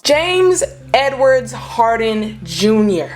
James Edwards Harden Jr.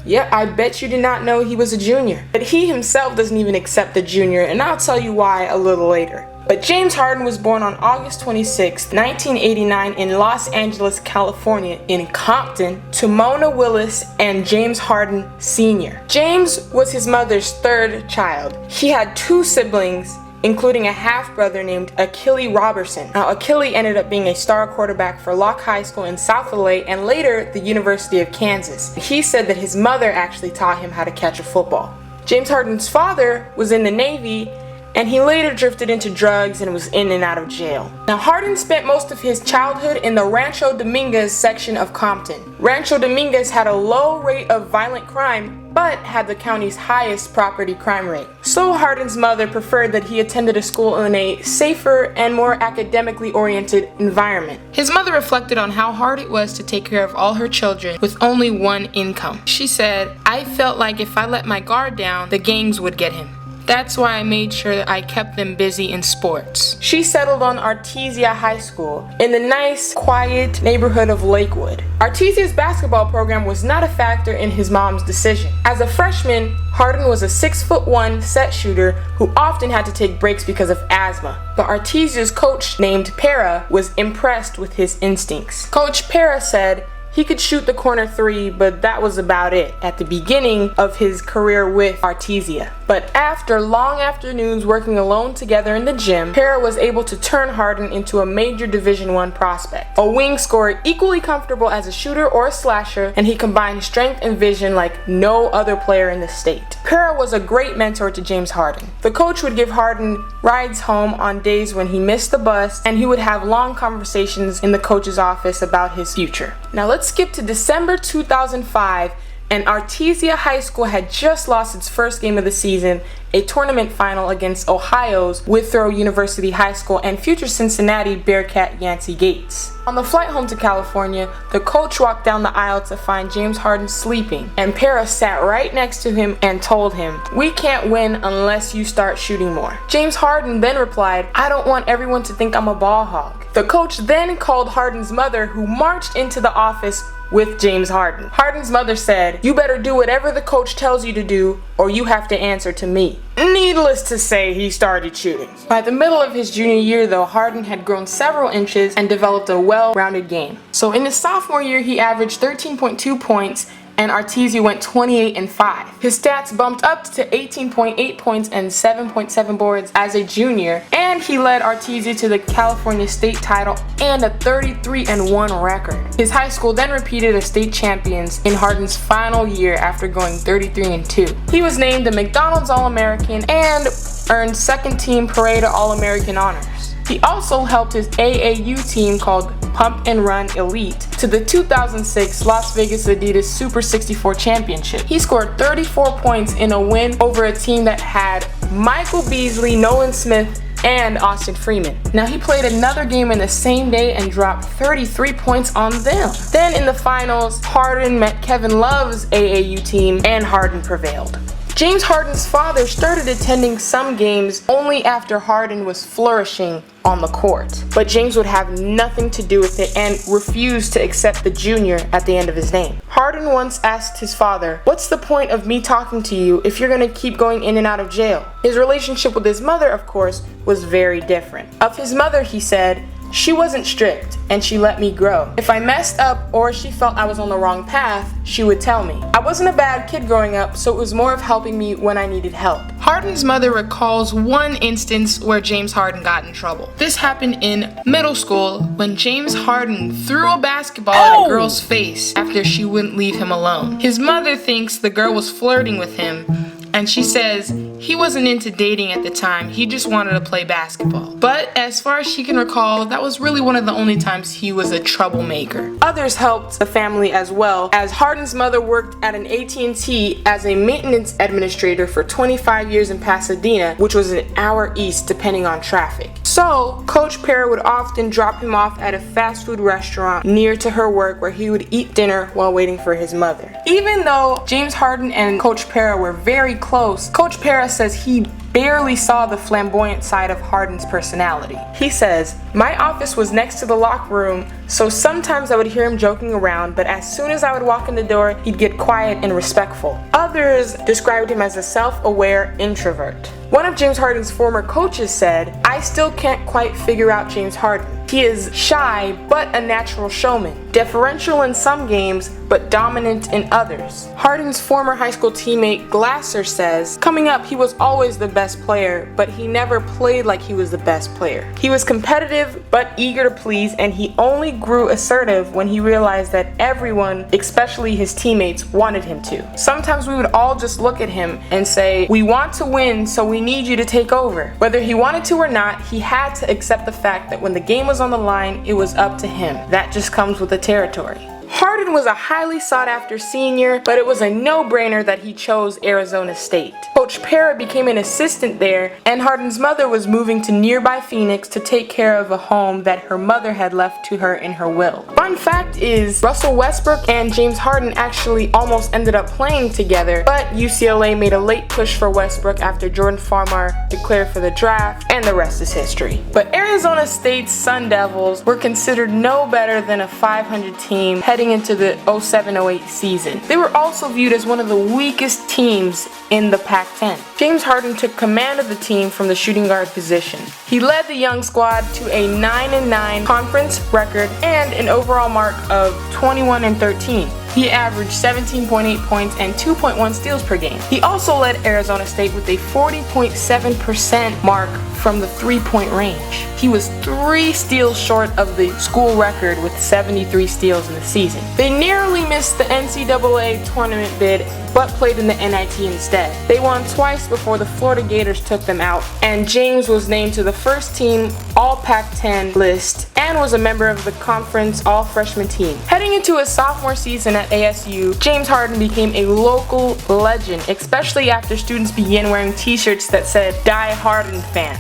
Yeah, I bet you did not know he was a junior. But he himself doesn't even accept the junior, and I'll tell you why a little later. But James Harden was born on August 26, 1989 in Los Angeles, California, in Compton, to Mona Willis and James Harden Sr. James was his mother's third child. He had two siblings, including a half-brother named Achille Robertson. Now, Achille ended up being a star quarterback for Locke High School in South LA and later the University of Kansas. He said that his mother actually taught him how to catch a football. James Harden's father was in the Navy, and he later drifted into drugs and was in and out of jail. Now, Harden spent most of his childhood in the Rancho Dominguez section of Compton. Rancho Dominguez had a low rate of violent crime, but had the county's highest property crime rate. So Harden's mother preferred that he attended a school in a safer and more academically oriented environment. His mother reflected on how hard it was to take care of all her children with only one income. She said, "I felt like if I let my guard down, the gangs would get him. That's why I made sure that I kept them busy in sports." She settled on Artesia High School in the nice, quiet neighborhood of Lakewood. Artesia's basketball program was not a factor in his mom's decision. As a freshman, Harden was a 6'1" set shooter who often had to take breaks because of asthma. But Artesia's coach, named Para, was impressed with his instincts. Coach Para said he could shoot the corner three, but that was about it at the beginning of his career with Artesia. But after long afternoons working alone together in the gym, Para was able to turn Harden into a major Division I prospect, a wing scorer equally comfortable as a shooter or a slasher, and he combined strength and vision like no other player in the state. Para was a great mentor to James Harden. The coach would give Harden rides home on days when he missed the bus, and he would have long conversations in the coach's office about his future. Now let's skip to December 2005, and Artesia High School had just lost its first game of the season, a tournament final against Ohio's Withrow University High School and future Cincinnati Bearcat Yancey Gates. On the flight home to California, the coach walked down the aisle to find James Harden sleeping, and Para sat right next to him and told him, "We can't win unless you start shooting more." James Harden then replied, "I don't want everyone to think I'm a ball hog." The coach then called Harden's mother, who marched into the office with James Harden. Harden's mother said, "You better do whatever the coach tells you to do, or you have to answer to me." Needless to say, he started shooting. By the middle of his junior year, though, Harden had grown several inches and developed a well-rounded game. So in his sophomore year, he averaged 13.2 points, and Artesia went 28-5. His stats bumped up to 18.8 points and 7.7 boards as a junior, and he led Artesia to the California state title and a 33-1 record. His high school then repeated as state champions in Harden's final year after going 33-2. He was named the McDonald's All-American and earned second-team Parade All-American honors. He also helped his AAU team called Pump and Run Elite to the 2006 Las Vegas Adidas Super 64 Championship. He scored 34 points in a win over a team that had Michael Beasley, Nolan Smith, and Austin Freeman. Now, he played another game in the same day and dropped 33 points on them. Then in the finals, Harden met Kevin Love's AAU team, and Harden prevailed. James Harden's father started attending some games only after Harden was flourishing on the court, but James would have nothing to do with it and refused to accept the junior at the end of his name. Harden once asked his father, "What's the point of me talking to you if you're going to keep going in and out of jail?" His relationship with his mother, of course, was very different. Of his mother, he said, "She wasn't strict, and she let me grow. If I messed up or she felt I was on the wrong path, she would tell me. I wasn't a bad kid growing up, so it was more of helping me when I needed help." Harden's mother recalls one instance where James Harden got in trouble. This happened in middle school when James Harden threw a basketball at a girl's face after she wouldn't leave him alone. His mother thinks the girl was flirting with him, and she says he wasn't into dating at the time, he just wanted to play basketball. But as far as she can recall, that was really one of the only times he was a troublemaker. Others helped the family as well, as Harden's mother worked at an AT&T as a maintenance administrator for 25 years in Pasadena, which was an hour east depending on traffic. So, Coach Para would often drop him off at a fast food restaurant near to her work where he would eat dinner while waiting for his mother. Even though James Harden and Coach Para were very close, Coach Para says he barely saw the flamboyant side of Harden's personality. He says, "My office was next to the locker room, so sometimes I would hear him joking around, but as soon as I would walk in the door, he'd get quiet and respectful." Others described him as a self-aware introvert. One of James Harden's former coaches said, "I still can't quite figure out James Harden. He is shy, but a natural showman. Deferential in some games, but dominant in others." Harden's former high school teammate Glasser says, "Coming up, he was always the best player, but he never played like he was the best player. He was competitive, but eager to please, and he only grew assertive when he realized that everyone, especially his teammates, wanted him to. Sometimes we would all just look at him and say, 'We want to win, so we need you to take over.' Whether he wanted to or not, he had to accept the fact that when the game was on the line, it was up to him. That just comes with the territory." Harden was a highly sought after senior, but it was a no-brainer that he chose Arizona State. Coach Para became an assistant there, and Harden's mother was moving to nearby Phoenix to take care of a home that her mother had left to her in her will. Fun fact is, Russell Westbrook and James Harden actually almost ended up playing together, but UCLA made a late push for Westbrook after Jordan Farmar declared for the draft, and the rest is history. But Arizona State's Sun Devils were considered no better than a 500 team heading into the 07-08 season. They were also viewed as one of the weakest teams in the Pac-10. James Harden took command of the team from the shooting guard position. He led the young squad to a 9-9 conference record and an overall mark of 21-13. He averaged 17.8 points and 2.1 steals per game. He also led Arizona State with a 40.7% mark from the three-point range. He was 3 steals short of the school record with 73 steals in the season. They narrowly missed the NCAA tournament bid, but played in the NIT instead. They won twice before the Florida Gators took them out, and James was named to the first team All-Pac-10 list and was a member of the conference all-freshman team. Heading into his sophomore season at ASU, James Harden became a local legend, especially after students began wearing t-shirts that said "Die Harden Fan."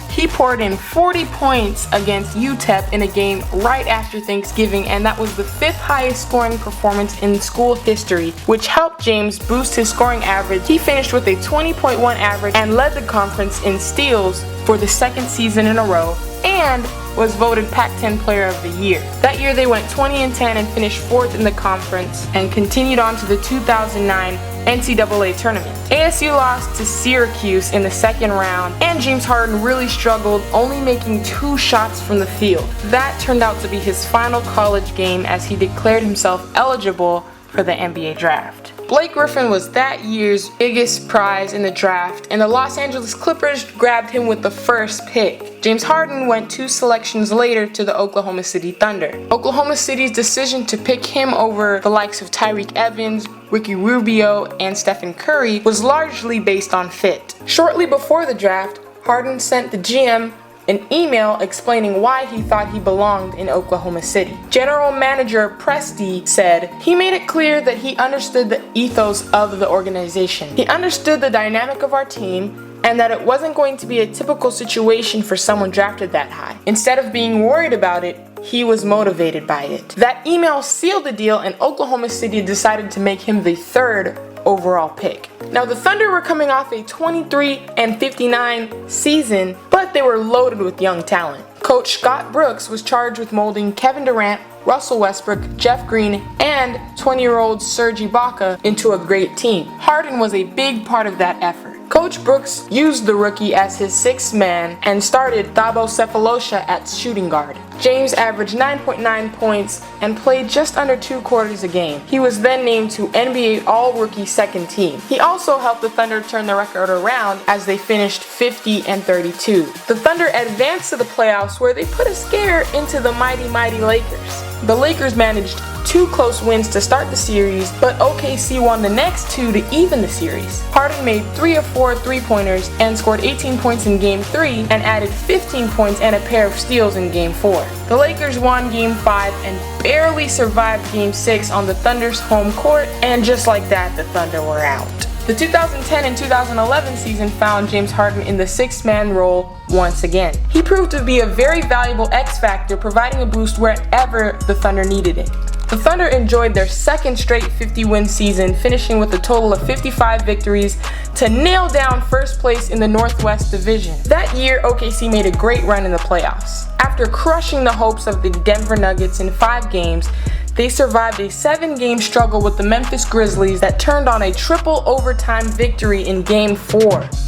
He poured in 40 points against UTEP in a game right after Thanksgiving, and that was the 5th highest scoring performance in school history, which helped James boost his scoring average. He finished with a 20.1 average and led the conference in steals for the 2nd season in a row, and was voted Pac-10 Player of the Year. That year they went 20-10 and finished 4th in the conference and continued on to the 2009 NCAA tournament. ASU lost to Syracuse in the 2nd round, and James Harden really struggled, only making 2 shots from the field. That turned out to be his final college game as he declared himself eligible for the NBA draft. Blake Griffin was that year's biggest prize in the draft, and the Los Angeles Clippers grabbed him with the first pick. James Harden went 2 selections later to the Oklahoma City Thunder. Oklahoma City's decision to pick him over the likes of Tyreke Evans, Ricky Rubio, and Stephen Curry was largely based on fit. Shortly before the draft, Harden sent the GM an email explaining why he thought he belonged in Oklahoma City. General Manager Presti said, "He made it clear that he understood the ethos of the organization. He understood the dynamic of our team and that it wasn't going to be a typical situation for someone drafted that high. Instead of being worried about it, he was motivated by it." That email sealed the deal, and Oklahoma City decided to make him the 3rd overall pick. Now the Thunder were coming off a 23-59 season, but they were loaded with young talent. Coach Scott Brooks was charged with molding Kevin Durant, Russell Westbrook, Jeff Green, and 20-year-old Serge Ibaka into a great team. Harden was a big part of that effort. Coach Brooks used the rookie as his 6th man and started Thabo Sefolosha at shooting guard. James averaged 9.9 points and played just under 2 quarters a game. He was then named to NBA All-Rookie 2nd team. He also helped the Thunder turn the record around as they finished 50-32. The Thunder advanced to the playoffs where they put a scare into the mighty Lakers. The Lakers managed 2 close wins to start the series, but OKC won the next 2 to even the series. Harden made 3 of 4 3-pointers and scored 18 points in Game 3 and added 15 points and a pair of steals in Game 4. The Lakers won Game 5 and barely survived Game 6 on the Thunder's home court, and just like that, the Thunder were out. The 2010 and 2011 season found James Harden in the 6th-man role once again. He proved to be a very valuable X factor, providing a boost wherever the Thunder needed it. The Thunder enjoyed their second straight 50-win season, finishing with a total of 55 victories to nail down first place in the Northwest Division. That year, OKC made a great run in the playoffs. After crushing the hopes of the Denver Nuggets in 5 games, they survived a 7-game struggle with the Memphis Grizzlies that turned on a triple overtime victory in Game 4.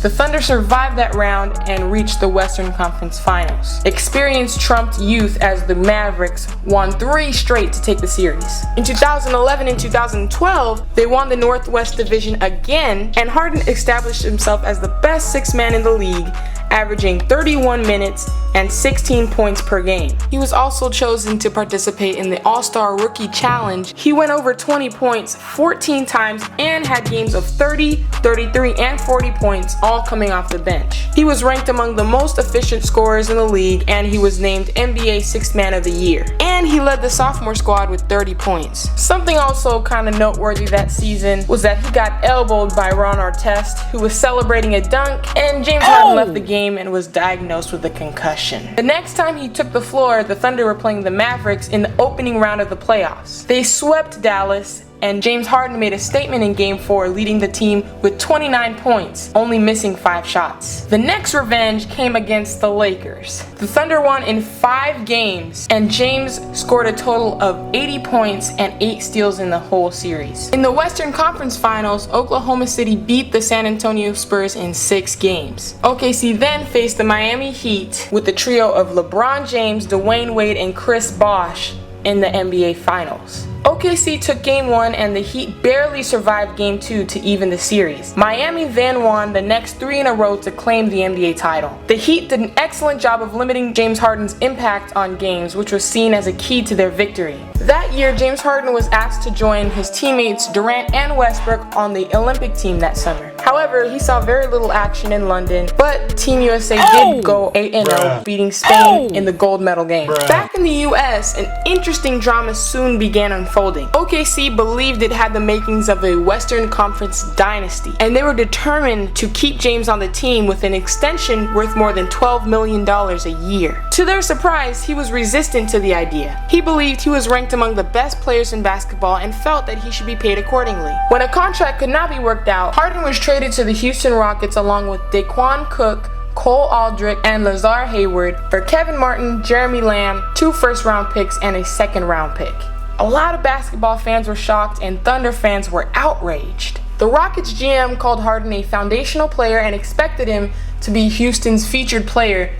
The Thunder survived that round and reached the Western Conference Finals. Experience trumped youth as the Mavericks won 3 straight to take the series. In 2011 and 2012, they won the Northwest Division again, and Harden established himself as the best 6th man in the league, averaging 31 minutes and 16 points per game. He was also chosen to participate in the All-Star Rookie Challenge. He went over 20 points 14 times and had games of 30, 33, and 40 points, all coming off the bench. He was ranked among the most efficient scorers in the league, and he was named NBA 6th Man of the Year. And he led the sophomore squad with 30 points. Something also kind of noteworthy that season was that he got elbowed by Ron Artest, who was celebrating a dunk, and James Harden left the game and was diagnosed with a concussion. The next time he took the floor, the Thunder were playing the Mavericks in the opening round of the playoffs. They swept Dallas, and James Harden made a statement in Game 4, leading the team with 29 points, only missing 5 shots. The next revenge came against the Lakers. The Thunder won in 5 games, and James scored a total of 80 points and 8 steals in the whole series. In the Western Conference Finals, Oklahoma City beat the San Antonio Spurs in 6 games. OKC then faced the Miami Heat with the trio of LeBron James, Dwayne Wade, and Chris Bosh in the NBA Finals. OKC took Game 1 and the Heat barely survived Game 2 to even the series. Miami then won the next 3 in a row to claim the NBA title. The Heat did an excellent job of limiting James Harden's impact on games, which was seen as a key to their victory. That year, James Harden was asked to join his teammates Durant and Westbrook on the Olympic team that summer. However, he saw very little action in London, but Team USA did go 8-0, beating Spain in the gold medal game. Back in the US, an interesting drama soon began unfolding. OKC believed it had the makings of a Western Conference dynasty, and they were determined to keep James on the team with an extension worth more than $12 million a year. To their surprise, he was resistant to the idea. He believed he was ranked among the best players in basketball and felt that he should be paid accordingly. When a contract could not be worked out, Harden was traded to the Houston Rockets along with Daquan Cook, Cole Aldrich, and Lazar Hayward for Kevin Martin, Jeremy Lamb, 2 first-round picks, and a second-round pick. A lot of basketball fans were shocked, and Thunder fans were outraged. The Rockets GM called Harden a foundational player and expected him to be Houston's featured player,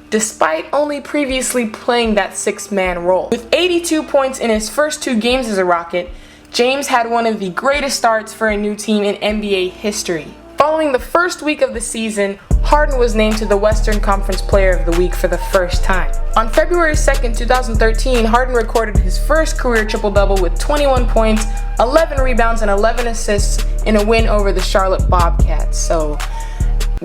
despite only previously playing that 6-man role. With 82 points in his first 2 games as a Rocket, James had one of the greatest starts for a new team in NBA history. Following the first week of the season, Harden was named to the Western Conference Player of the Week for the first time. On February 2nd, 2013, Harden recorded his first career triple-double with 21 points, 11 rebounds, and 11 assists in a win over the Charlotte Bobcats. So,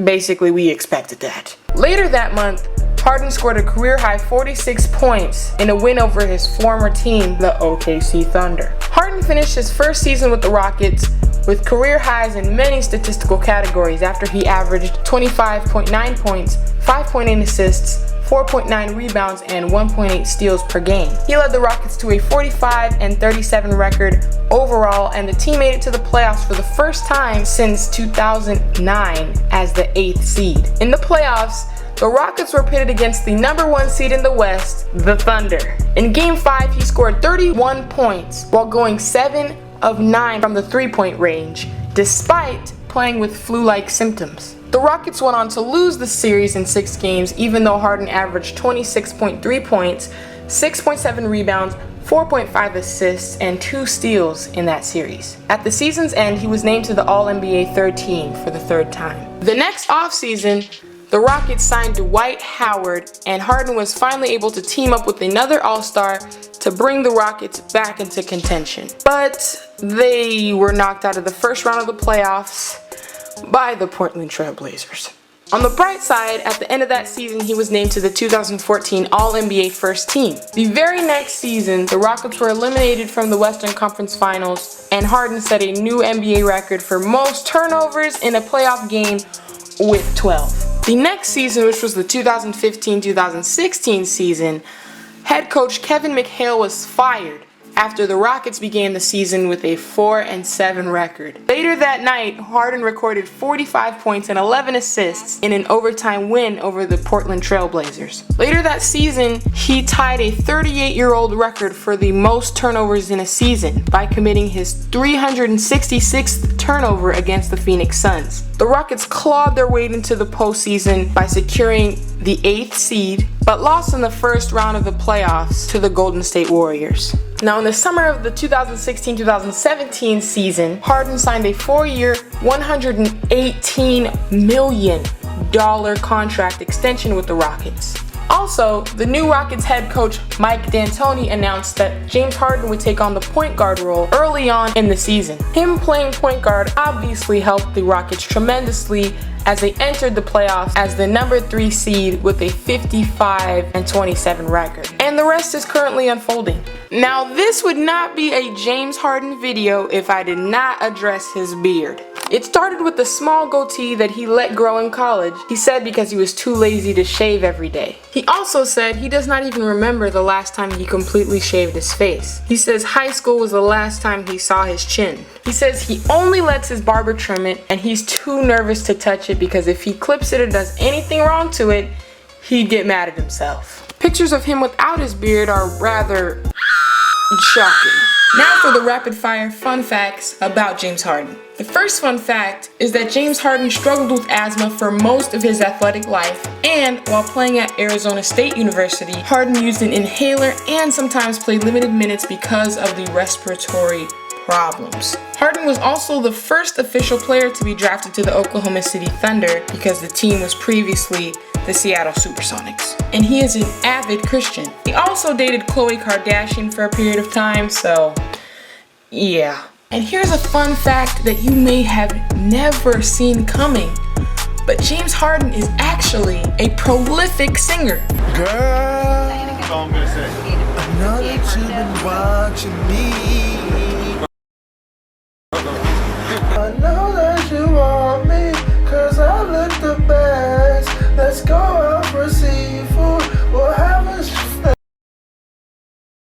basically, we expected that. Later that month, Harden scored a career-high 46 points in a win over his former team, the OKC Thunder. Harden finished his first season with the Rockets with career highs in many statistical categories after he averaged 25.9 points, 5.8 assists, 4.9 rebounds, and 1.8 steals per game. He led the Rockets to a 45-37 record overall, and the team made it to the playoffs for the first time since 2009 as the 8th seed. In the playoffs, the Rockets were pitted against the number 1 seed in the West, the Thunder. In Game 5, he scored 31 points while going 7 of 9 from the 3-point range, despite playing with flu-like symptoms. The Rockets went on to lose the series in 6 games, even though Harden averaged 26.3 points, 6.7 rebounds, 4.5 assists, and 2 steals in that series. At the season's end, he was named to the All-NBA third team for the 3rd time. The next offseason, the Rockets signed Dwight Howard, and Harden was finally able to team up with another All-Star to bring the Rockets back into contention. But they were knocked out of the first round of the playoffs by the Portland Trail Blazers. On the bright side, at the end of that season, he was named to the 2014 All-NBA First Team. The very next season, the Rockets were eliminated from the Western Conference Finals, and Harden set a new NBA record for most turnovers in a playoff game with 12. The next season, which was the 2015-2016 season, head coach Kevin McHale was fired after the Rockets began the season with a 4-7 record. Later that night, Harden recorded 45 points and 11 assists in an overtime win over the Portland Trail Blazers. Later that season, he tied a 38-year-old record for the most turnovers in a season by committing his 366th turnover against the Phoenix Suns. The Rockets clawed their way into the postseason by securing the 8th seed, but lost in the first round of the playoffs to the Golden State Warriors. Now, in the summer of the 2016-2017 season, Harden signed a 4-year, $118 million contract extension with the Rockets. Also, the new Rockets head coach Mike D'Antoni announced that James Harden would take on the point guard role early on in the season. Him playing point guard obviously helped the Rockets tremendously as they entered the playoffs as the number 3 seed with a 55-27 record. And the rest is currently unfolding. Now, this would not be a James Harden video if I did not address his beard. It started with the small goatee that he let grow in college, he said, because he was too lazy to shave every day. He also said he does not even remember the last time he completely shaved his face. He says high school was the last time he saw his chin. He says he only lets his barber trim it and he's too nervous to touch it because if he clips it or does anything wrong to it, he'd get mad at himself. Pictures of him without his beard are rather shocking. Now for the rapid fire fun facts about James Harden. The first fun fact is that James Harden struggled with asthma for most of his athletic life, and while playing at Arizona State University, Harden used an inhaler and sometimes played limited minutes because of the respiratory problems. Harden was also the first official player to be drafted to the Oklahoma City Thunder because the team was previously the Seattle Supersonics. And he is an avid Christian. He also dated Khloe Kardashian for a period of time, so yeah. And here's a fun fact that you may have never seen coming, but James Harden is actually a prolific singer. Girl, that's all I'm gonna say. I know that you've been watching me. I know that you want me, cause I look the best. Let's go out for seafood. We'll have a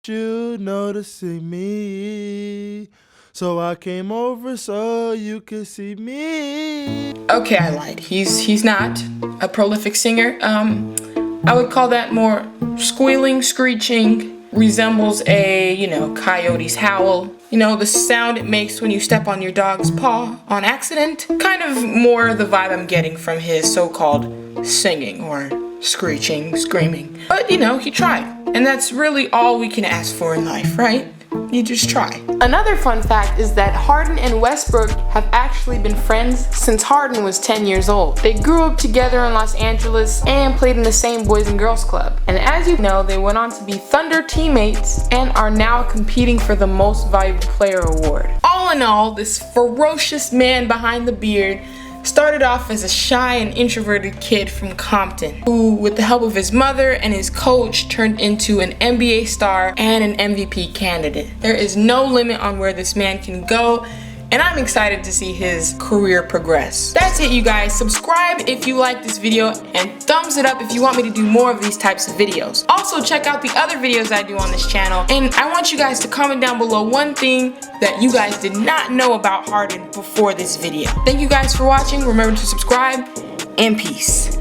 you noticing me. So I came over so you could see me. Okay, I lied. He's not a prolific singer. I would call that more squealing, screeching, resembles a, coyote's howl. The sound it makes when you step on your dog's paw on accident. Kind of more the vibe I'm getting from his so-called singing or screeching, screaming. But, he tried. And that's really all we can ask for in life, right? You just try. Another fun fact is that Harden and Westbrook have actually been friends since Harden was 10 years old. They grew up together in Los Angeles and played in the same Boys and Girls Club. And as you know, they went on to be Thunder teammates and are now competing for the Most Valuable Player award. All in all, this ferocious man behind the beard started off as a shy and introverted kid from Compton, who, with the help of his mother and his coach, turned into an NBA star and an MVP candidate. There is no limit on where this man can go, and I'm excited to see his career progress. That's it, you guys. Subscribe if you like this video, and thumbs it up if you want me to do more of these types of videos. Also, check out the other videos I do on this channel, and I want you guys to comment down below one thing that you guys did not know about Harden before this video. Thank you guys for watching. Remember to subscribe, and peace.